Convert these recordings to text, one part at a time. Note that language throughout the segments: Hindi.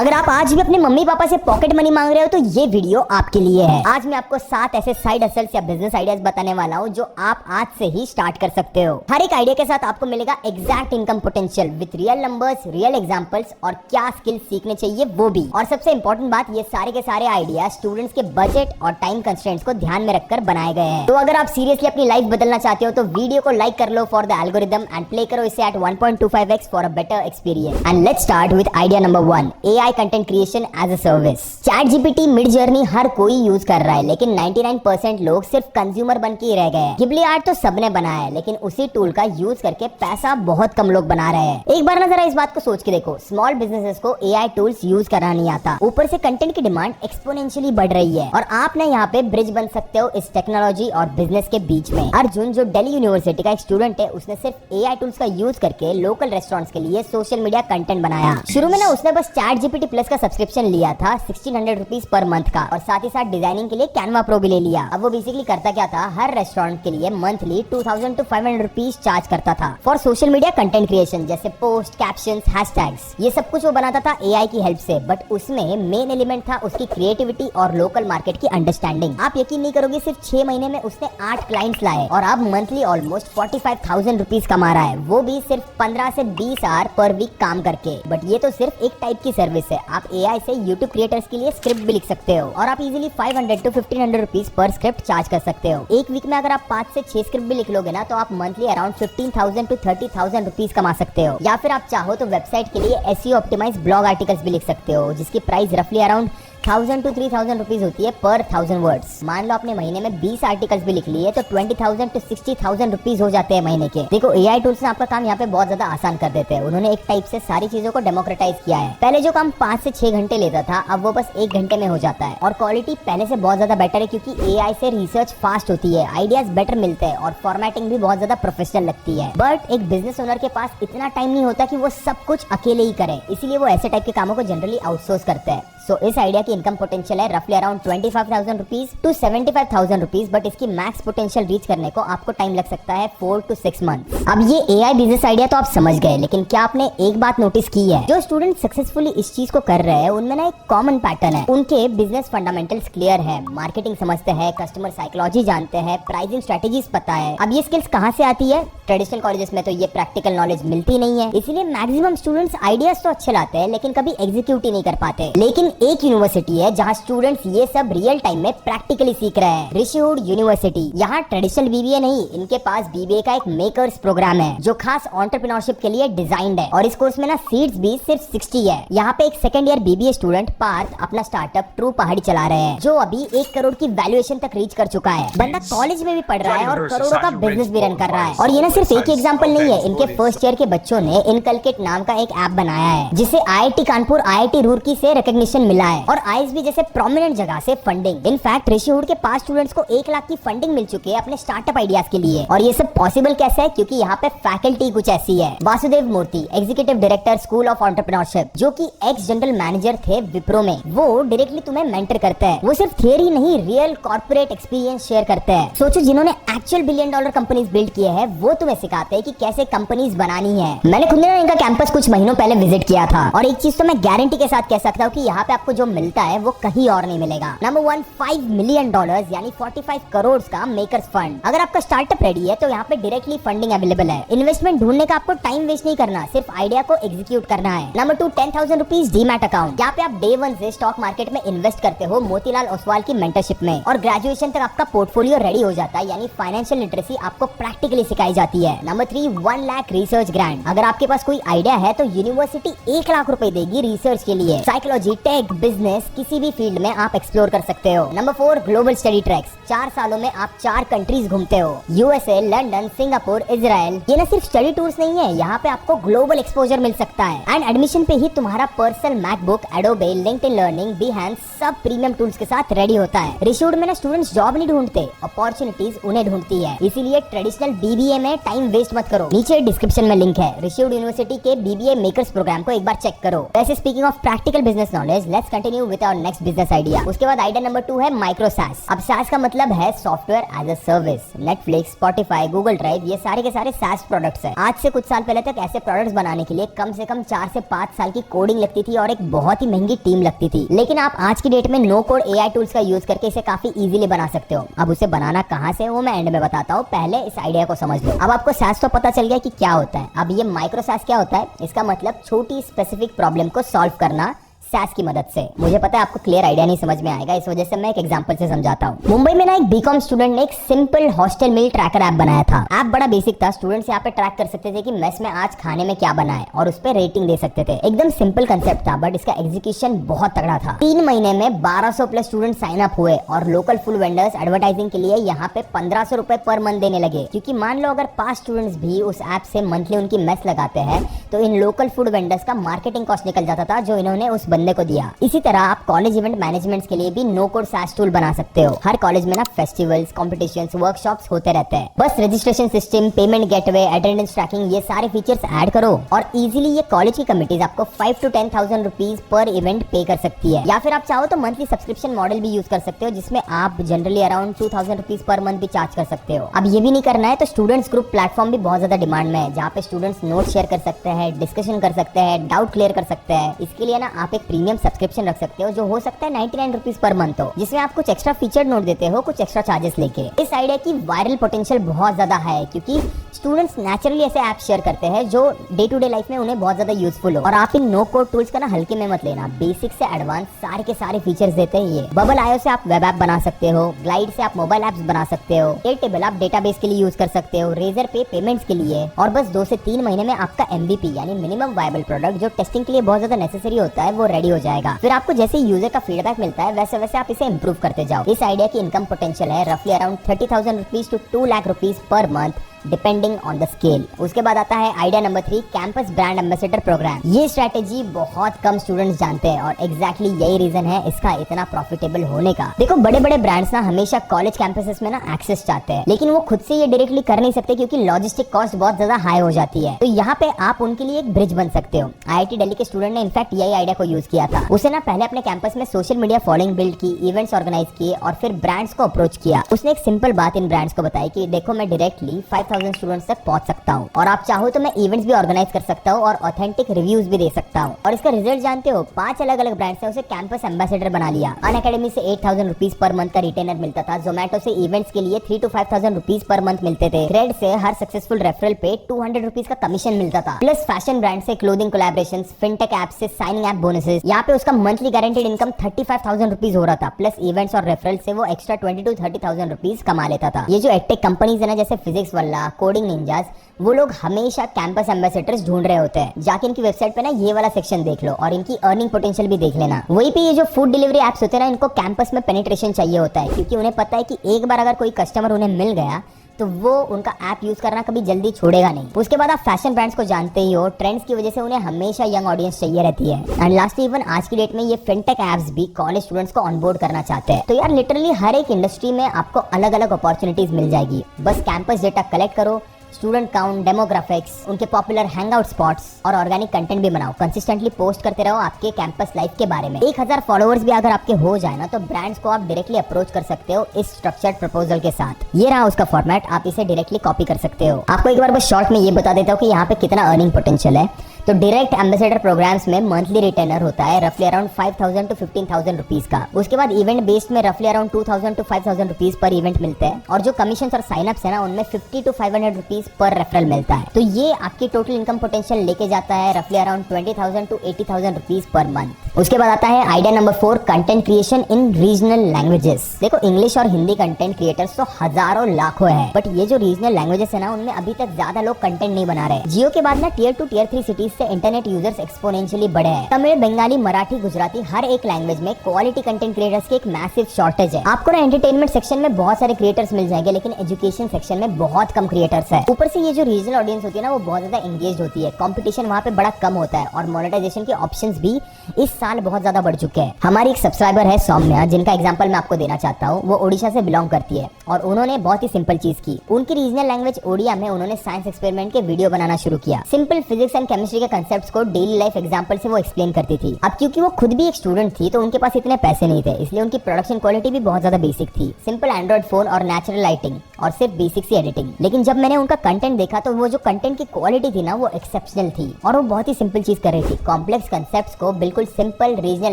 अगर आप आज भी अपने मम्मी पापा से पॉकेट मनी मांग रहे हो तो ये वीडियो आपके लिए है। आज मैं आपको 7 ऐसे साइड हसल्स या बिजनेस आइडियाज बताने वाला हूँ जो आप आज से ही स्टार्ट कर सकते हो। हर एक आइडिया के साथ आपको मिलेगा exact income potential with real numbers, real examples और क्या स्किल सीखने चाहिए वो भी। और सबसे इंपॉर्टेंट बात, ये सारे के सारे आइडिया स्टूडेंट्स के बजट और टाइम कंस्ट्रेंट्स को ध्यान में रखकर बनाए गए हैं। तो अगर आप सीरियसली अपनी लाइफ बदलना चाहते हो तो वीडियो को लाइक कर लो for the algorithm and play करो इसे at 1.25x for a better experience. And let's start with idea number 1, AI content creation as a service. ChatGPT, Midjourney हर कोई यूज कर रहा है, लेकिन 99% लोग सिर्फ कंज्यूमर बन के ही रह गए हैं। गिबली आर्ट तो सबने बनाया है, लेकिन उसी टूल का यूज करके पैसा बहुत कम लोग बना रहे हैं। एक बार ना जरा इस बात को सोच के देखो, स्मॉल बिजनेसेस को AI टूल्स यूज करना नहीं आता, ऊपर से कंटेंट की डिमांड एक्सपोनेंशियली बढ़ रही है और आप ना यहाँ पे ब्रिज बन सकते हो इस टेक्नोलॉजी और बिजनेस के बीच में। अर्जुन जो दिल्ली यूनिवर्सिटी का एक स्टूडेंट है, उसने सिर्फ AI टूल्स का यूज करके लोकल रेस्टोरेंट्स के लिए सोशल मीडिया कंटेंट बनाया। शुरू में ना उसने बस चैट जीपीटी प्लस का सब्सक्रिप्शन लिया था 1600 रुपीज पर मंथ का, और साथ ही साथ डिजाइनिंग के लिए कैनवा प्रो भी ले लिया। अब वो बेसिकली करता क्या था, हर रेस्टोरेंट के लिए मंथली 2000 to 500 रुपीज चार्ज करता था for social media content creation, जैसे पोस्ट, कैप्शंस, हैशटैग्स। ये सब कुछ वो बनाता था AI की हेल्प से, बट उसमें मेन एलिमेंट था उसकी क्रिएटिविटी और लोकल मार्केट की अंडरस्टैंडिंग। आप यकीन नहीं करोगे, सिर्फ 6 महीने में उसने 8 क्लाइंट्स लाए और अब मंथली ऑलमोस्ट 45,000 रुपीज कमा रहा है, वो भी सिर्फ 15 से 20 आवर पर वीक काम करके। बट ये तो सिर्फ एक टाइप की सर्विस है। आप AI से YouTube क्रिएटर्स के लिए स्क्रिप्ट भी लिख सकते हो और आप easily 500 to 1500 rupees per script charge कर सकते हो। एक वीक में अगर आप 5 से 6 स्क्रिप्ट भी लिख लोगे ना, तो आप मंथली अराउंड 15,000 to 30,000 रुपीज कमा सकते हो। या फिर आप चाहो तो वेबसाइट के लिए SEO ऑप्टिमाइज ब्लॉग आर्टिकल्स भी लिख सकते हो, जिसकी प्राइस रफली अराउंड 1000 to 3000 रुपीज होती है पर 1000 वर्ड्स। मान लो आपने महीने में 20 आर्टिकल्स भी लिख लिए तो 20,000 to 60,000 रुपीज हो जाते हैं महीने के। देखो, AI टूल्स ने आपका काम यहाँ पे बहुत ज्यादा आसान कर देते हैं। उन्होंने एक टाइप से सारी चीजों को डेमोक्रेटाइज किया है। पहले जो काम 5 से 6 घंटे लेता था, अब वो बस 1 घंटे में हो जाता है और क्वालिटी पहले से बहुत ज्यादा बेटर है, क्योंकि AI से रिसर्च फास्ट होती है, आइडियाज बेटर मिलते हैं और फॉर्मेटिंग भी बहुत ज्यादा प्रोफेशनल लगती है। बट एक बिजनेस ओनर के पास इतना टाइम नहीं होता कि वो सब कुछ अकेले ही करे, इसीलिए वो ऐसे टाइप के कामों को जनरली आउटसोर्स करते हैं। सो इस आइडिया की इनकम पोटेंशियल है रफली around 25,000 rupees to 75,000 rupees, but इसकी मैक्स पोटेंशियल रीच करने को आपको टाइम लग सकता है 4 to 6 मंथ। अब ये AI बिजनेस आइडिया तो आप समझ गए, लेकिन क्या आपने एक बात नोटिस की है, जो स्टूडेंट सक्सेसफुली इस चीज को कर रहे हैं उनमें ना एक कॉमन पैटर्न है। उनके बिजनेस फंडामेंटल्स क्लियर है, मार्केटिंग समझते हैं, कस्टमर साइकोलॉजी जानते हैं, प्राइसिंग स्ट्रेटेजीज पता है। अब ये स्किल्स कहाँ से आती है? ट्रेडिशनल कॉलेजेस में तो ये प्रैक्टिकल नॉलेज मिलती नहीं है, इसीलिए मैक्सिमम स्टूडेंट्स आइडियाज तो अच्छे लाते हैं लेकिन कभी एग्जीक्यूट ही नहीं कर पाते। लेकिन एक यूनिवर्सिटी है जहाँ स्टूडेंट्स ये सब रियल टाइम में प्रैक्टिकली सीख रहे हैं, ऋषिहुड यूनिवर्सिटी। यहाँ ट्रेडिशनल BBA नहीं, इनके पास BBA का एक मेकर्स प्रोग्राम है जो खास एंटरप्रेन्योरशिप के लिए डिजाइन्ड है, और इस कोर्स में ना सीट्स भी सिर्फ 60 है। यहाँ पे एक second year BBA student Parth अपना स्टार्टअप ट्रू पहाड़ी चला रहे हैं, जो अभी 1 करोड़ की वैल्यूएशन तक रीच कर चुका है। बंदा कॉलेज में भी पढ़ रहा है और करोड़ों का बिजनेस भी रन कर रहा है। और ये ना सिर्फ एक एग्जाम्पल नहीं है, इनके फर्स्ट ईयर के बच्चों ने इनकलकेट नाम का एक ऐप बनाया है, जिसे IIT कानपुर, IIT रुड़की से रिकॉग्निशन मिला है और ISB जैसे प्रोमिनेंट जगह से फंडिंग। इनफैक्ट ऋषिहुड के 5 स्टूडेंट्स को 1 लाख की फंडिंग मिल चुकी है अपने स्टार्टअप आइडियाज के लिए। और ये सब पॉसिबल कैसे है? क्योंकि यहाँ पे फैकल्टी कुछ ऐसी है। Vasudev Murthy, executive director school of entrepreneurship, जो कि एक्स जनरल मैनेजर थे विप्रो में, वो डायरेक्टली तुम्हें मेंटर करते हैं। वो सिर्फ थियरी नहीं, रियल कॉर्पोरेट एक्सपीरियंस शेयर करते हैं। सोचो, जिन्होंने एक्चुअल $1 बिलियन कंपनीज बिल्ड किए हैं, वो तुम्हें सिखाते हैं कि कैसे कंपनीज बनानी है। मैंने खुद ने इनका कैंपस कुछ महीनों पहले विजिट किया था और एक चीज तो मैं गारंटी के साथ कह सकता हूँ कि यहाँ पे आपको जो मिलता है वो कहीं और नहीं मिलेगा। नंबर 1, $5 मिलियन यानी 45 करोड़ का मेकर्स फंड। अगर आपका स्टार्टअप रेडी है तो यहाँ पे डायरेक्टली फंडिंग अवेलेबल है। इन्वेस्टमेंट ढूंढने का आपको टाइम वेस्ट नहीं करना, सिर्फ आइडिया को एग्जीक्यूट करना है। Number 2, 10,000 rupees demat account. यहाँ पे आप डे 1 से स्टॉक मार्केट में इन्वेस्ट करते हो मोतीलाल ओसवाल की मेंटरशिप में, और ग्रेजुएशन तक आपका पोर्टफोलियो रेडी हो जाता है, यानी फाइनेंशियल लिटरेसी आपको प्रैक्टिकली सिखाई जाती है। Number 3, 1 lakh research grant. अगर आपके पास कोई आइडिया है तो यूनिवर्सिटी 1 लाख रुपए देगी रिसर्च के लिए। साइकोलॉजी, टेक, बिजनेस, किसी भी फील्ड में आप एक्सप्लोर कर सकते हो। Number 4, global study tracks. 4 सालों में आप 4 कंट्रीज घूमते हो, USA, लंदन, सिंगापुर, इजराइल। ये ना सिर्फ स्टडी टूर्स नहीं है, यहाँ पे आपको ग्लोबल एक्सपोजर मिल सकता है। एंड एडमिशन पे ही तुम्हारा personal MacBook, Adobe, LinkedIn learning, बिहेंस सब प्रीमियम टूल्स के साथ रेडी होता है। ऋषिहुड में ना स्टूडेंट्स जॉब नहीं ढूंढते, अपॉर्चुनिटीज उन्हें ढूंढती है, इसीलिए ट्रेडिशनल BBA में टाइम वेस्ट मत करो। नीचे डिस्क्रिप्शन में लिंक है, ऋषिहुड यूनिवर्सिटी के BBA मेकर्स प्रोग्राम को एक बार चेक करो। वैसे speaking of practical business knowledge, let's continue with our next business idea. उसके बाद आइडिया नंबर 2 है माइक्रो SaaS। अब SaaS का मतलब है software as a service. Netflix, Spotify, Google Drive, ये सारे के सारे SaaS प्रोडक्ट्स हैं। आज से कुछ साल पहले तक ऐसे प्रोडक्ट्स बनाने के लिए कम से कम 4 से 5 साल की कोडिंग लगती थी और एक बहुत ही महंगी टीम लगती थी। लेकिन आप आज की डेट में नो कोड AI टूल्स का यूज करके इसे काफी इजीली बना सकते हो। अब उसे बनाना कहाँ से वो मैं एंड में बताता हूँ, पहले इस आइडिया को समझ लो। अब आपको SaaS तो पता चल गया कि क्या होता है। अब ये माइक्रो SaaS क्या होता है? इसका मतलब छोटी स्पेसिफिक प्रॉब्लम को सॉल्व करना SaaS की मदद से। मुझे पता है आपको क्लियर आइडिया नहीं समझ में आएगा, इस वजह से मैं एक एग्जांपल से समझाता हूँ। मुंबई में ना एक बीकॉम स्टूडेंट ने एक सिंपल हॉस्टल मील ट्रैकर ऐप बनाया था। ऐप बड़ा बेसिक था। स्टूडेंट्स यहाँ पे ट्रैक कर सकते थे कि मेस में आज खाने में क्या बना है और उस पर रेटिंग दे सकते थे। एकदम सिंपल कंसेप्ट था, बट इसका एग्जीक्यूशन बहुत तगड़ा था। 3 महीने में 1200 प्लस स्टूडेंट साइन अप हुए और लोकल फूड वेंडर्स एडवर्टाइजिंग के लिए यहाँ पे 1500 रुपए पर मंथ देने लगे। क्योंकि मान लो अगर 5 स्टूडेंट्स भी उस ऐप से मंथली उनकी मेस लगाते हैं तो इन लोकल फूड वेंडर्स का मार्केटिंग कॉस्ट निकल जाता था जो इन्होंने उस बंदे को दिया। इसी तरह आप कॉलेज इवेंट मैनेजमेंट के लिए भी नो कोड SaaS टूल बना सकते हो। हर कॉलेज में ना फेस्टिवल्स, कॉम्पिटिशन्स, वर्कशॉप्स होते रहते हैं। बस registration system, payment gateway, attendance tracking, ये सारे फीचर्स ऐड करो और इजीली ये कॉलेज की कमिटीज आपको 5 to 10,000 रुपीज पर इवेंट पे कर सकती है। या फिर आप चाहो तो मंथली सब्सक्रिप्शन मॉडल भी यूज कर सकते हो, जिसमें आप generally around 2,000 rupees per month भी चार्ज कर सकते हो। अब ये भी नहीं करना है तो स्टूडेंट्स ग्रुप प्लेटफॉर्म भी बहुत ज्यादा डिमांड में है, जहाँ पे स्टूडेंट्स नोट शेयर कर सकते हैं, डिस्कशन कर सकते हैं, डाउट क्लियर कर सकते हैं। इसके लिए ना आप एक प्रीमियम सब्सक्रिप्शन रख सकते हो जो हो सकता है 99 रुपीज पर मंथ हो, जिसमें आप कुछ एक्स्ट्रा फीचर नोट देते हो कुछ एक्स्ट्रा चार्जेस लेके। इस आइडिया की वायरल पोटेंशियल बहुत ज्यादा है क्योंकि स्टूडेंट्स नेचुरली ऐसे ऐप शेयर करते हैं जो डे टू डे लाइफ में उन्हें बहुत ज्यादा यूजफुल हो। और आप इन नो कोड टूल्स का ना हल्के में मत लेना, बेसिक से एडवांस सारे के सारे फीचर्स देते हैं ये। बबल आयो से आप वेब ऐप बना सकते हो, ग्लाइड से आप मोबाइल ऐप्स बना सकते हो, एयरटेबल आप डेटाबेस के लिए यूज कर सकते हो, रेजर पे पेमेंट्स के लिए। और बस 2 से 3 महीने में आपका MVP यानी मिनिमम वायबल प्रोडक्ट जो टेस्टिंग के लिए बहुत ज्यादा नेसेसरी होता है वो रेडी हो जाएगा। फिर आपको जैसे यूजर का फीडबैक मिलता है वैसे वैसे आप इसे इंप्रूव करते जाओ। इस आइडिया की इनकम पोटेंशियल है रफली around 30,000 rupees to 2 lakh rupees per month depending on the scale. उसके बाद आता है idea number 3, campus brand ambassador programme. ये स्ट्रेटेजी बहुत कम स्टूडेंट्स जानते हैं और एग्जैक्टली यही रीजन है इसका इतना प्रॉफिटेबल होने का। देखो बड़े बड़े ब्रांड्स ना हमेशा कॉलेज कैंपसेस में ना एक्सेस चाहते हैं, लेकिन वो खुद से ये डायरेक्टली कर नहीं सकते क्योंकि लॉजिस्टिक कॉस्ट बहुत ज्यादा हाई हो जाती है। तो यहाँ पे आप उनके लिए एक ब्रिज बन सकते हो। IIT दिल्ली के स्टूडेंट ने इनफैक्ट यही आइडिया को यूज किया था। उसे ना पहले अपने कैंपस में सोशल मीडिया फॉलोइंग बिल्ड की, इवेंट्स ऑर्गेनाइज किए और फिर ब्रांड्स को अप्रोच किया। उसने एक सिंपल बात इन ब्रांड्स को बताई कि देखो मैं डायरेक्टली 5,000 स्टूडेंट्स तक पहुंच सकता हूँ और आप चाहो तो मैं इवेंट्स भी ऑर्गेनाइज कर सकता हूँ और ऑथेंटिक रिव्यूज भी दे सकता हूँ। और इसका रिजल्ट जानते हो, 5 अलग अलग ब्रांड्स ने उसे कैंपस एम्बेसडर बना लिया। अनअकैडमी से 8,000 रुपीज पर मंथ का रिटेनर मिलता था। जोमेटो से इवेंट्स के लिए 3 to 5,000 रुपीज पर मंथ मिलते थे। क्रेड से हर सक्सेसफुल रेफरल पे 200 रुपीज का कमीशन मिलता था। प्लस फैशन ब्रांड से क्लोथिंग कोलैबोरेशंस, फिनटेक ऐप से साइनिंग ऐप बोनसेस। यहाँ पे उसका मंथली गारंटेड इनकम 35,000 रुपीज हो रहा था। प्लस इवेंट्स और रेफरल से वो एक्स्ट्रा 20 to 30,000 रुपीज कमा लेता था। ये जो एडटेक कंपनीज है ना जैसे फिजिक्स वाला, कोडिंग निंजास, वो लोग हमेशा कैंपस एम्बेसडर्स ढूंढ रहे होते हैं। जाके इनकी वेबसाइट पे ना ये वाला सेक्शन देख लो और इनकी अर्निंग पोटेंशियल भी देख लेना। वहीं पे ये जो फूड डिलीवरी एप्स होते हैं ना, इनको कैंपस में पेनिट्रेशन चाहिए होता है क्योंकि उन्हें पता है कि एक बार अगर कोई कस्टमर उन्हें मिल गया तो वो उनका ऐप यूज करना कभी जल्दी छोड़ेगा नहीं। उसके बाद आप फैशन ब्रांड्स को जानते ही हो, ट्रेंड्स की वजह से उन्हें हमेशा यंग ऑडियंस चाहिए रहती है। एंड लास्टली इवन आज की डेट में ये फिनटेक ऐप्स भी कॉलेज स्टूडेंट्स को ऑनबोर्ड करना चाहते हैं। तो यार लिटरली हर एक इंडस्ट्री में आपको अलग अलग अपॉर्चुनिटीज मिल जाएगी। बस कैंपस डेटा कलेक्ट करो, स्टूडेंट काउंट, डेमोग्राफिक्स, उनके पॉपुलर हैंगआउट स्पॉट्स और ऑर्गेनिक कंटेंट भी बनाओ। कंसिस्टेंटली पोस्ट करते रहो आपके कैंपस लाइफ के बारे में। 1000 फॉलोअर्स भी अगर आपके हो जाए ना तो ब्रांड्स को आप डायरेक्टली अप्रोच कर सकते हो इस स्ट्रक्चर्ड प्रपोजल के साथ। ये रहा उसका फॉर्मेट, आप इसे डायरेक्टली कॉपी कर सकते हो। आपको एक बार बस शॉर्ट में ये बता देता हूँ कि यहाँ पे कितना अर्निंग पोटेंशियल है। तो डायरेक्ट एम्बेसडर प्रोग्राम्स में मंथली रिटेनर होता है रफली अराउंड 5,000 to 15,000 रुपीज का। उसके बाद इवेंट बेस्ड में रफली around 2,000 to 5,000 rupees per event मिलते हैं और जो कमीशन और साइनअप्स है ना उनमें 50 to 500 रुपीज पर रेफरल मिलता है। तो ये आपकी टोटल इनकम पोटेंशियल लेके जाता है रफली around 20,000 to 80,000 rupees per month. उसके बाद आता है आइडिया नंबर 4, कंटेंट क्रिएशन इन रीजनल लैंग्वेजेस। देखो इंग्लिश और हिंदी कंटेंट क्रिएटर्स तो हजारों लाखों है, बट ये जो रीजनल लैंग्वेजेस है ना उनमें अभी तक ज्यादा लोग कंटेंट नहीं बना रहे। जियो के बाद ना टियर 2 टियर 3 सिटीज से इंटरनेट यूजर्स एक्सपोनेंशियली बढ़े हैं। तमिल, बंगाली, मराठी, गुजराती हर एक लैंग्वेज में क्वालिटी कंटेंट क्रिएटर्स की एक मैसिव शॉर्टेज है। आपको ना एंटरटेनमेंट सेक्शन में बहुत सारे क्रिएटर्स मिल जाएंगे, लेकिन एजुकेशन सेक्शन में बहुत कम क्रिएटर्स है। ऊपर से ये जो रीजनल ऑडियंस होती है ना वो बहुत ज्यादा एंगेज होती है। कंपटीशन वहाँ पे बड़ा कम होता है और मोनेटाइजेशन के ऑप्शंस भी इस साल बहुत ज्यादा बढ़ चुके हैं। हमारी एक सब्सक्राइबर है सौम्या, जिनका एग्जांपल मैं आपको देना चाहता हूँ। वो ओडिशा से बिलोंग करती है और उन्होंने बहुत ही सिंपल चीज की। उनकी रीजनल लैंग्वेज ओडिया में उन्होंने साइंस एक्सपेरिमेंट के वीडियो बनाना शुरू किया। सिंपल फिजिक्स एंड केमिस्ट्री के कंसेप्ट्स को डेली लाइफ एग्जांपल से वो एक्सप्लेन करती थी। अब क्योंकि वो खुद भी एक स्टूडेंट थी तो उनके पास इतने पैसे नहीं थे, इसलिए उनकी प्रोडक्शन क्वालिटी भी बहुत ज्यादा बेसिक थी। सिंपल एंड्रॉइड फोन और नेचुरल लाइटिंग और सिर्फ बेसिक सी एडिटिंग। लेकिन जब मैंने उनका कंटेंट देखा तो वो जो कंटेंट की क्वालिटी थी ना वो एक्सेप्शनल थी और वो बहुत ही सिंपल चीज कर रही थी, कॉम्प्लेक्स कंसेप्ट्स को बिल्कुल सिंपल रीजनल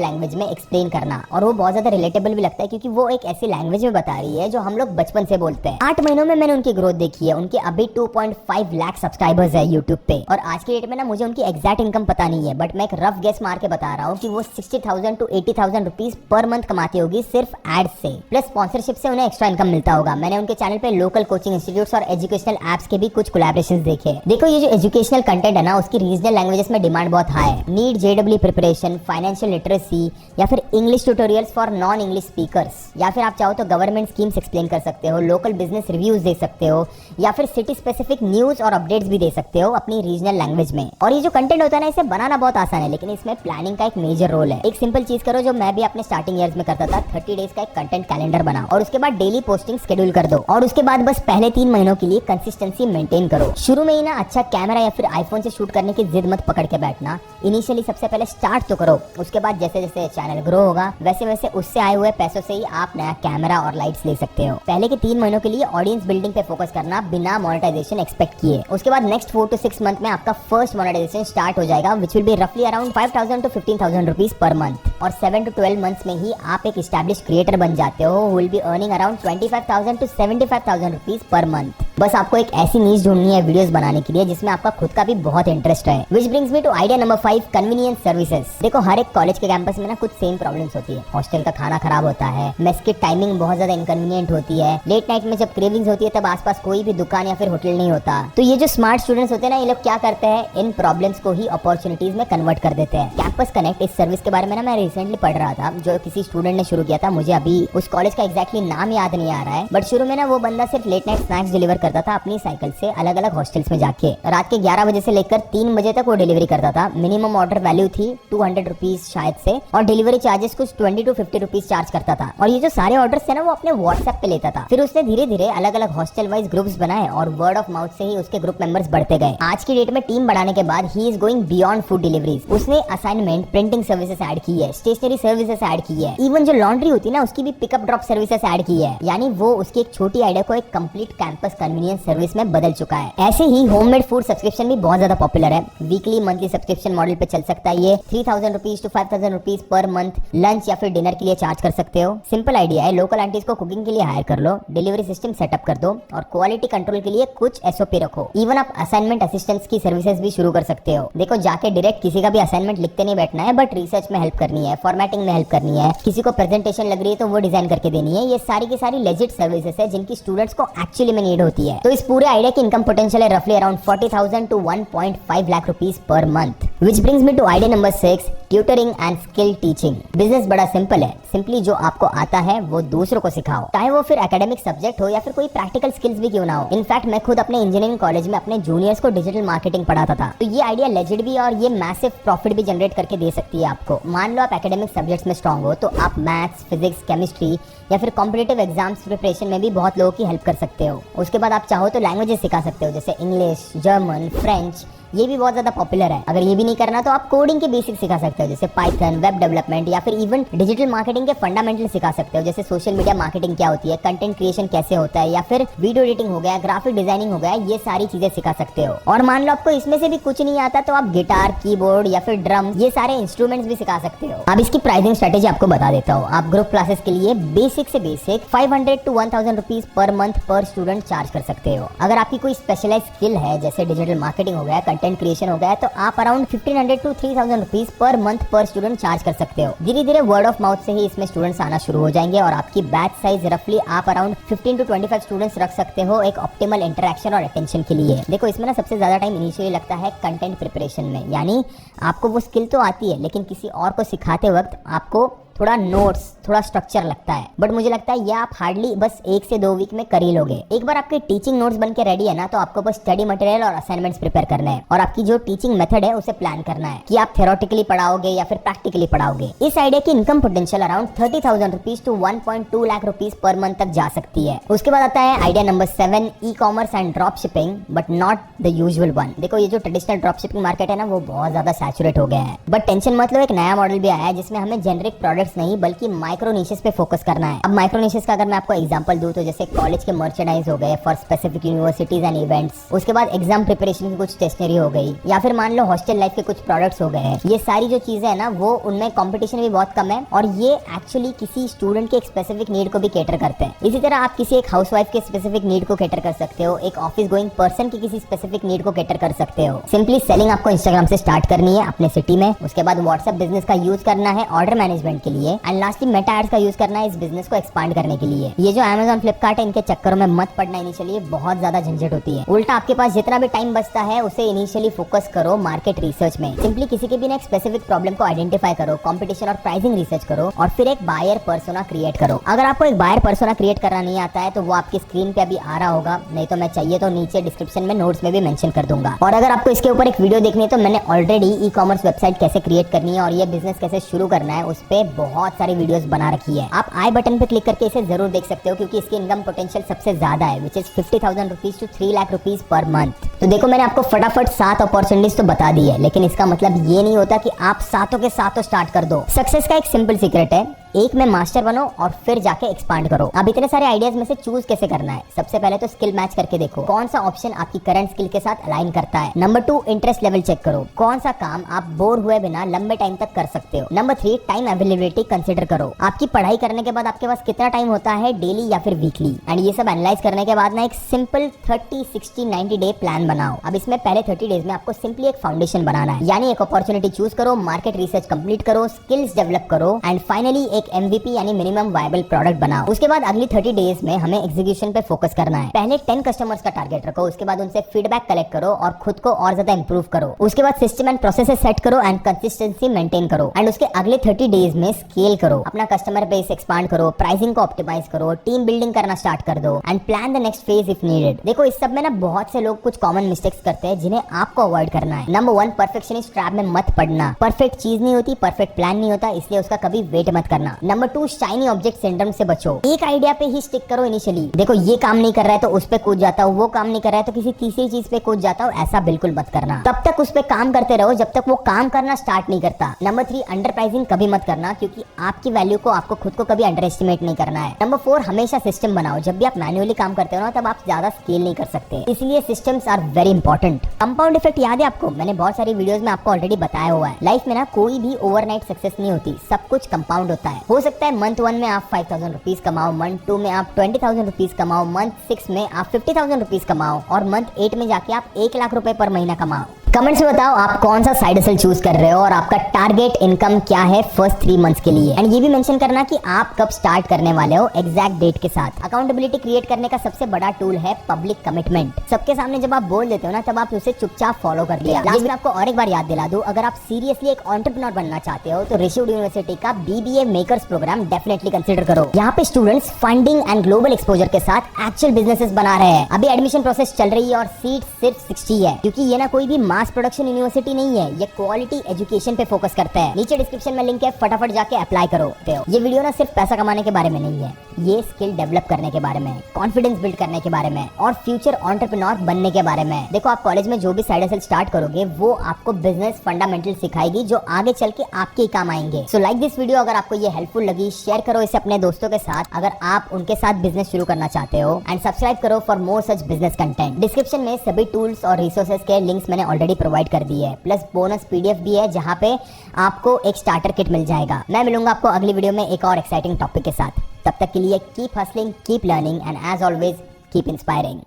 लैंग्वेज में एक्सप्लेन करना। और वो बहुत ज्यादा रिलेटेबल भी लगता है क्योंकि वो एक ऐसी लैंग्वेज में बता रही है जो हम लोग बचपन से बोलते हैं। 8 महीनों में मैंने उनकी ग्रोथ देखी है। उनके अभी 2.5 लाख सब्सक्राइबर्स है यूट्यूब पे और आज की डेट में ना मुझे उनकी एग्जैक्ट इनकम पता नहीं है, बट मैं एक रफ गेस मार के बता रहा हूँ कि वो 60,000 to 80,000 रुपीज पर मंथ कमाती होगी सिर्फ एड्स से, प्लस स्पॉन्सरशिप से उन्हें एक्स्ट्रा इनकम मिलता होगा। मैंने उनके चैनल पे लोकल कोचिंग इंस्टीट्यूट्स और एजुकेशनल एप्स के भी कुछ कोलैबोरेशंस देखे। देखो ये जो एजुकेशनल कंटेंट है ना उसकी रीजनल लैंग्वेजेस में डिमांड बहुत हाई है। नीट जेडब्ल्यू प्रिपरेशन, फाइनेंशियल लिटरेसी या फिर English tutorials for non English speakers, या फिर आप चाहो तो गवर्नमेंट स्कीम्स एक्सप्लेन कर सकते हो, लोकल बिजनेस रिव्यूज दे सकते हो या फिर सिटी स्पेसिफिक न्यूज और अपडेट्स भी दे सकते हो अपनी रीजनल लैंग्वेज में। और ये जो कंटेंट होता है ना इसे बनाना बहुत आसान है, लेकिन इसमें प्लानिंग का एक मेजर रोल है। एक सिंपल चीज करो जो मैं भी अपने स्टार्टिंग ईयर्स में करता था, 30 डेज का एक कंटेंट कैलेंडर बनाओ और उसके बाद डेली पोस्टिंग शेड्यूल कर दो और उसके बाद बस पहले 3 महीनों के लिए कंसिस्टेंसी मेंटेन करो। शुरू में ही ना अच्छा कैमरा या फिर आईफोन से शूट करने की जिद मत पकड़ के बैठना। इनिशियली सबसे पहले स्टार्ट तो करो, उसके बाद जैसे जैसे चैनल ग्रो होगा वैसे वैसे उससे आए हुए पैसों से ही आप नया कैमरा और लाइट्स ले सकते हो। पहले के 3 महीनों के लिए ऑडियंस बिल्डिंग पे फोकस करना बिना मोनेटाइजेशन एक्सपेक्ट किए। उसके बाद नेक्स्ट 4 to 6 मंथ में आपका फर्स्ट मोनेटाइजेशन स्टार्ट हो जाएगा, विच विल बी रफली around 5,000 to 15,000 rupees per month. और 7 to 12 मंथ्स में ही आप एक एस्टैब्लिश क्रिएटर बन जाते हो, who will be earning around 25,000 to 75,000 rupees per month. बस आपको एक ऐसी नीश ढूंढनी है वीडियोस बनाने के लिए जिसमें आपका खुद का भी बहुत इंटरेस्ट है। Which brings me to idea number 5, convenience services. देखो हर एक कॉलेज के कैंपस में ना कुछ सेम प्रॉब्लम्स होती है। हॉस्टल का खाना खराब होता है, मेस की टाइमिंग बहुत ज्यादा इनकन्वीनियंट होती है, लेट नाइट में जब क्रेविंग्स होती है तब आसपास कोई भी दुकान या फिर होटल नहीं होता। तो ये जो स्मार्ट स्टूडेंट्स होते हैं ना ये लोग क्या करते हैं, इन प्रॉब्लम्स को ही अपॉर्चुनिटीज में कन्वर्ट कर देते हैं। कैंपस कनेक्ट इस सर्विस के बारे में ना मैं रिसेंटली पढ़ रहा था, जो किसी स्टूडेंट ने शुरू किया था। मुझे अभी उस कॉलेज का एग्जैक्टली नाम याद नहीं आ रहा है, बट शुरू में ना वो बंदा सिर्फ लेट नाइट स्नैक्स डिलीवर करता था अपनी साइकिल से अलग अलग हॉस्टल्स में जाके। रात के 11 बजे से लेकर 3 बजे तक वो डिलीवरी करता था। मिनिमम ऑर्डर वैल्यू थी 200 रुपीज शायद से, और डिलीवरी चार्जेस कुछ 20 to 50 रुपीज चार्ज करता था। और ये जो सारे ऑर्डर्स थे ना वो अपने व्हाट्सएप पे लेता था। फिर उसने धीरे धीरे अलग अलग हॉस्टल वाइज ग्रुप्स बनाए और वर्ड ऑफ माउथ से ही उसके ग्रुप मेंबर्स बढ़ते गए। आज की डेट में टीम बढ़ाने के बाद he is going beyond food deliveries. उसने असाइनमेंट, प्रिंटिंग सर्विसेज ऐड की है, स्टेशनरी सर्विसेज ऐड की है, इवन जो लॉन्ड्री होती है ना उसकी भी पिकअप ड्रॉप सर्विसेज ऐड की है। यानी वो उसकी एक छोटी आइडिया को एक कंप्लीट कैंपस कन्वीनियंस सर्विस में बदल चुका है। ऐसे ही होममेड फूड सब्सक्रिप्शन भी बहुत ज्यादा पॉपुलर है। वीकली मंथली सब्सक्रिप्शन मॉडल पे चल सकता है। ये 3,000 rupees to 5,000 rupees per month lunch या फिर डिनर के लिए चार्ज कर सकते हो। सिंपल आइडिया है, लोकल आंटीज को कुकिंग के लिए हायर कर लो, डिलीवरी सिस्टम सेटअप कर दो और क्वालिटी कंट्रोल के लिए कुछ SOP रखो। इवन आप असाइनमेंट असिस्टेंट्स की सर्विसेज भी शुरू कर सकते हो। देखो जाके डायरेक्ट किसी का भी असाइनमेंट लिखते नहीं बैठना है, बट रिसर्च में हेल्प करनी है, फॉर्मेटिंग में हेल्प करनी है, किसी को प्रेजेंटेशन लग रही है तो वो डिजाइन करके देनी है। ये सारी की सारी लेजिट सर्विसेज है जिनकी स्टूडेंट्स को एक्चुअली में नीड होती है। तो इस पूरे आइडिया की इनकम पोटेंशियल है रफली around 40,000 to 1.5 lakh rupees per month. Which brings me to idea number 6, tutoring and skill teaching. Business बड़ा सिंपल है, सिंपली जो आपको आता है वो दूसरों को सिखाओ, चाहे वो फिर एकेडमिक सब्जेक्ट हो या फिर कोई प्रैक्टिकल स्किल्स भी क्यों ना हो। इनफैक्ट मैं खुद अपने इंजीनियरिंग कॉलेज में अपने जूनियर्स को डिजिटल मार्केटिंग पढ़ाता था। तो ये आइडिया लेजिट भी और ये मैसिव प्रॉफिट भी जनरेट करके दे सकती है आपको। मान लो आप एकेडमिक सब्जेक्ट्स में स्ट्रांग हो तो आप मैथ्स, फिजिक्स, केमिस्ट्री या फिर कॉम्पिटिटिव एग्जाम्स प्रिपरेशन में भी बहुत लोगों की हेल्प कर सकते हो। उसके बाद आप चाहो तो लैंग्वेजेस सिखा सकते हो, जैसे इंग्लिश, जर्मन, फ्रेंच, ये भी बहुत ज्यादा पॉपुलर है। अगर ये भी नहीं करना तो आप कोडिंग के बेसिक सिखा सकते हो, जैसे पाइथन, वेब डेवलपमेंट या फिर इवन डिजिटल मार्केटिंग के फंडामेंटल सिखा सकते हो, जैसे सोशल मीडिया मार्केटिंग क्या होती है, कंटेंट क्रिएशन कैसे होता है, या फिर वीडियो एडिटिंग हो गया, ग्राफिक डिजाइनिंग हो गया, ये सारी चीजें सिखा सकते हो। और मान लो आपको इसमें से भी कुछ नहीं आता तो आप गिटार, कीबोर्ड या फिर ड्रम, ये सारे इंस्ट्रूमेंट्स भी सिखा सकते हो। अब इसकी प्राइसिंग स्ट्रेटेजी आपको बता देता हूँ। आप ग्रुप क्लासेस के लिए बेसिक से basic 500 to 1,000 rupees per month पर स्टूडेंट चार्ज कर सकते हो। अगर आपकी कोई स्पेशलाइज स्किल है, जैसे डिजिटल मार्केटिंग हो गया, कंटेंट क्रिएशन हो गया, तो आप around 1,500 to 3,000 rupees per month पर स्टूडेंट चार्ज कर सकते हो। धीरे धीरे वर्ड ऑफ माउथ से ही इसमें स्टूडेंट्स आना शुरू हो जाएंगे और आपकी बैच साइज रफली आप अराउंड 15 to 25 स्टूडेंट्स रख सकते हो एक ऑप्टिमल इंटरेक्शन और अटेंशन के लिए। देखो इसमें ना सबसे ज्यादा टाइम इनिशियली लगता है कंटेंट प्रिपरेशन में, यानी आपको वो स्किल तो आती है लेकिन किसी और को सिखाते वक्त आपको थोड़ा नोट्स, थोड़ा स्ट्रक्चर लगता है, बट मुझे लगता है ये आप हार्डली बस 1 से 2 वीक में कर ही लोगे। एक बार आपके टीचिंग नोट्स बन के रेडी है ना, तो आपको बस स्टडी मटेरियल और असाइनमेंट्स प्रिपेयर करने हैं और आपकी जो टीचिंग मेथड है उसे प्लान करना है कि आप थ्योरेटिकली पढ़ाओगे या फिर प्रैक्टिकली पढ़ाओगे। इस आइडिया की income potential around 30,000 rupees to 1.2 lakh rupees per month तक जा सकती है। उसके बाद आता है idea number 7, e commerce and drop shipping, but not the usual one. देखो ये जो ट्रेडिशनल ड्रॉप शिपिंग मार्केट है ना, वो बहुत ज्यादा सैचुरेट हो गया है, बट टेंशन मत लो, एक नया मॉडल भी आया है जिसमें हमें जेनरिक प्रोडक्ट्स नहीं बल्कि माइक्रो निशेस पे फोकस करना है। अब माइक्रो निशेस का अगर मैं आपको एग्जांपल दूं तो जैसे कॉलेज के मर्चेंडाइज हो गए for specific universities and events, उसके बाद एग्जाम प्रिपरेशन की कुछ स्टेशनरी हो गई, या फिर मान लो हॉस्टल लाइफ के कुछ प्रोडक्ट्स हो गए। ये सारी जो चीजें है ना, वो उनमें कंपटीशन भी बहुत कम है और ये एक्चुअली किसी स्टूडेंट के एक स्पेसिफिक नीड को भी कैटर करते हैं। इसी तरह आप किसी एक हाउसवाइफ के स्पेसिफिक नीड को कैटर कर सकते हो, एक ऑफिस गोइंग पर्सन की किसी स्पेसिफिक नीड को कैटर कर सकते हो। सिंपली सेलिंग आपको इंस्टाग्राम से स्टार्ट करनी है अपने सिटी में, उसके बाद व्हाट्सएप बिजनेस का यूज करना है ऑर्डर मैनेजमेंट के लिए, एंड लास्टली मेटा एड्स का यूज करना है इस बिजनेस को एक्सपांड करने के लिए। ये जो Amazon फ्लिपकार्ट है, इनके चक्करों में मत पड़ना इनिशियली, बहुत ज्यादा झंझट होती है। उल्टा आपके पास जितना भी टाइम बचता है उसे इनिशियली फोकस करो मार्केट रिसर्च में। सिंपली किसी के भी एक स्पेसिफिक प्रॉब्लम को आइडेंटिफाई करो, कंपटीशन और प्राइसिंग रिसर्च करो और फिर एक बायर पर्सोना क्रिएट करो। अगर आपको एक बायर पर्सोना क्रिएट करना नहीं आता है तो वो आपकी स्क्रीन पे अभी आ रहा होगा, नहीं तो मैं चाहिए तो नीचे डिस्क्रिप्शन में नोट्स में भी मेंशन कर दूंगा। और अगर आपको इसके ऊपर एक वीडियो देखनी है तो मैंने ऑलरेडी ई कॉमर्स वेबसाइट कैसे क्रिएट करनी है और ये बिजनेस कैसे शुरू करना है उस पे बहुत सारी वीडियोस बना रखी है। आप आई बटन पे क्लिक करके इसे जरूर देख सकते हो क्योंकि इसकी इनकम पोटेंशियल सबसे ज्यादा है, which is 50,000 rupees to 3 lakh rupees per month. तो देखो मैंने आपको फटाफट 7 अपॉर्चुनिटीज तो बता दी है, लेकिन इसका मतलब ये नहीं होता कि आप सातों के सातों स्टार्ट कर दो। सक्सेस का एक सिंपल सीक्रेट है, एक में मास्टर बनो और फिर जाके एक्सपांड करो। अब इतने सारे आइडियाज में से चूज कैसे करना है? सबसे पहले तो स्किल मैच करके देखो कौन सा ऑप्शन आपकी करंट स्किल के साथ अलाइन करता है। नंबर 2, इंटरेस्ट लेवल चेक करो, कौन सा काम आप बोर हुए बिना लंबे टाइम तक कर सकते हो। नंबर 3, टाइम अवेलेबिलिटी कंसिडर करो, आपकी पढ़ाई करने के बाद आपके पास कितना टाइम होता है डेली या फिर वीकली, एंड ये सब एनालाइज करने के बाद ना एक सिंपल 30, 60, 90 डे प्लान बनाओ। अब इसमें पहले 30 डेज में आपको सिंपली एक फाउंडेशन बनाना है, यानी एक अपॉर्चुनिटी चूज करो, मार्केट रिसर्च कंप्लीट करो, स्किल्स डेवलप करो एंड फाइनली एक MVP यानी मिनिमम वायबल प्रोडक्ट बनाओ। उसके बाद अगली 30 डेज में हमें एग्जीक्यूशन पे फोकस करना है। पहले 10 कस्टमर्स का टारगेट रखो, उसके बाद उनसे फीडबैक कलेक्ट करो और खुद को और ज्यादा इंप्रूव करो। उसके बाद सिस्टम एंड प्रोसेसेस सेट करो एंड कंसिस्टेंसी मेंटेन करो एंड उसके अगले 30 डेज में स्केल करो, अपना कस्टमर बेस एक्सपांड करो, प्राइसिंग को ऑप्टिमाइज करो, टीम बिल्डिंग करना स्टार्ट कर दो and plan the next phase if needed. देखो इस सब में ना बहुत से लोग कुछ कॉमन मिस्टेक्स करते हैं जिन्हें आपको अवॉइड करना है। नंबर 1, परफेक्शनिस्ट ट्रैप में मत पड़ना। परफेक्ट चीज नहीं होती, परफेक्ट प्लान नहीं होता, इसलिए उसका कभी वेट मत करना। नंबर 2, शाइनी ऑब्जेक्ट सिंड्रोम से बचो। एक आइडिया पे ही स्टिक करो इनिशियली। देखो ये काम नहीं कर रहा है तो उस पे कूद जाता हूँ, वो काम नहीं कर रहा है तो किसी तीसरी चीज पे कूद जाता हूँ, ऐसा बिल्कुल मत करना। तब तक उस पे काम करते रहो जब तक वो काम करना स्टार्ट नहीं करता। नंबर 3, अंडर प्राइसिंग कभी मत करना क्योंकि आपकी वैल्यू को आपको खुद को कभी अंडर एस्टिमेट नहीं करना है। नंबर 4, हमेशा सिस्टम बनाओ। जब भी आप मैन्युअली काम करते हो ना तब आप ज्यादा स्केल नहीं कर सकते, इसलिए systems are very important. Compound effect याद है आपको? मैंने बहुत सारी वीडियोस में आपको ऑलरेडी बताया हुआ है। लाइफ में ना कोई भी ओवरनाइट सक्सेस नहीं होती, सब कुछ कंपाउंड होता है। हो सकता है मंथ 1 में आप 5,000 रुपीज कमाओ, मंथ 2 में आप 20,000 रुपीज कमाओ, मंथ 6 में आप 50,000 रुपीज कमाओ और मंथ 8 में जाके आप 1 लाख रुपए पर महीना कमाओ। कमेंट्स में बताओ आप कौन सा साइड हसल चूज कर रहे हो और आपका टारगेट इनकम क्या है फर्स्ट 3 मंथ्स के लिए। एंड ये भी मेंशन करना कि आप कब स्टार्ट करने वाले हो एग्जैक्ट डेट के साथ। अकाउंटेबिलिटी क्रिएट करने का सबसे बड़ा टूल है पब्लिक कमिटमेंट। सबके सामने जब आप बोल देते हो ना तब आप उसे चुपचाप फॉलो कर लिया। लास्ट में आपको और एक बार याद दिला दूं, अगर आप सीरियसली एक एंटरप्रेन्योर बनना चाहते हो तो ऋषिवुड यूनिवर्सिटी का BBA makers programme definitely consider करो। यहाँ पे students funding and global exposure के साथ एक्चुअल बिजनेसेस बना रहे हैं। अभी एडमिशन प्रोसेस चल रही है और सीट सिर्फ 60 है क्योंकि ये ना कोई भी मास प्रोडक्शन यूनिवर्सिटी नहीं है, ये क्वालिटी एजुकेशन पे फोकस करता है। नीचे डिस्क्रिप्शन में लिंक है, फटाफट जाके अप्लाई करो। ये वीडियो ना सिर्फ पैसा कमाने के बारे में नहीं है, ये स्किल डेवलप करने के बारे में, कॉन्फिडेंस बिल्ड करने के बारे में और फ्यूचर एंटरप्रेन्योर बनने के बारे में। देखो आप कॉलेज में जो भी साइड हसल स्टार्ट करोगे वो आपको बिजनेस फंडामेंटल सिखाएगी जो आगे चल के आपके काम आएंगे। सो लाइक दिस वीडियो, अगर आपको ये हेल्पफुल लगी शेयर करो इसे अपने दोस्तों के साथ अगर आप उनके साथ बिजनेस शुरू करना चाहते हो, एंड सब्सक्राइब करो for more such business content. Description में सभी टूल्स और रिसोर्सेज के लिंक्स मैंने ऑलरेडी प्रोवाइड कर दिए है, प्लस बोनस PDF भी है जहाँ पे आपको एक स्टार्टर किट मिल जाएगा। मैं मिलूंगा आपको अगली वीडियो में एक और एक्साइटिंग टॉपिक के साथ। तब तक के लिए keep hustling, keep learning and as always keep inspiring.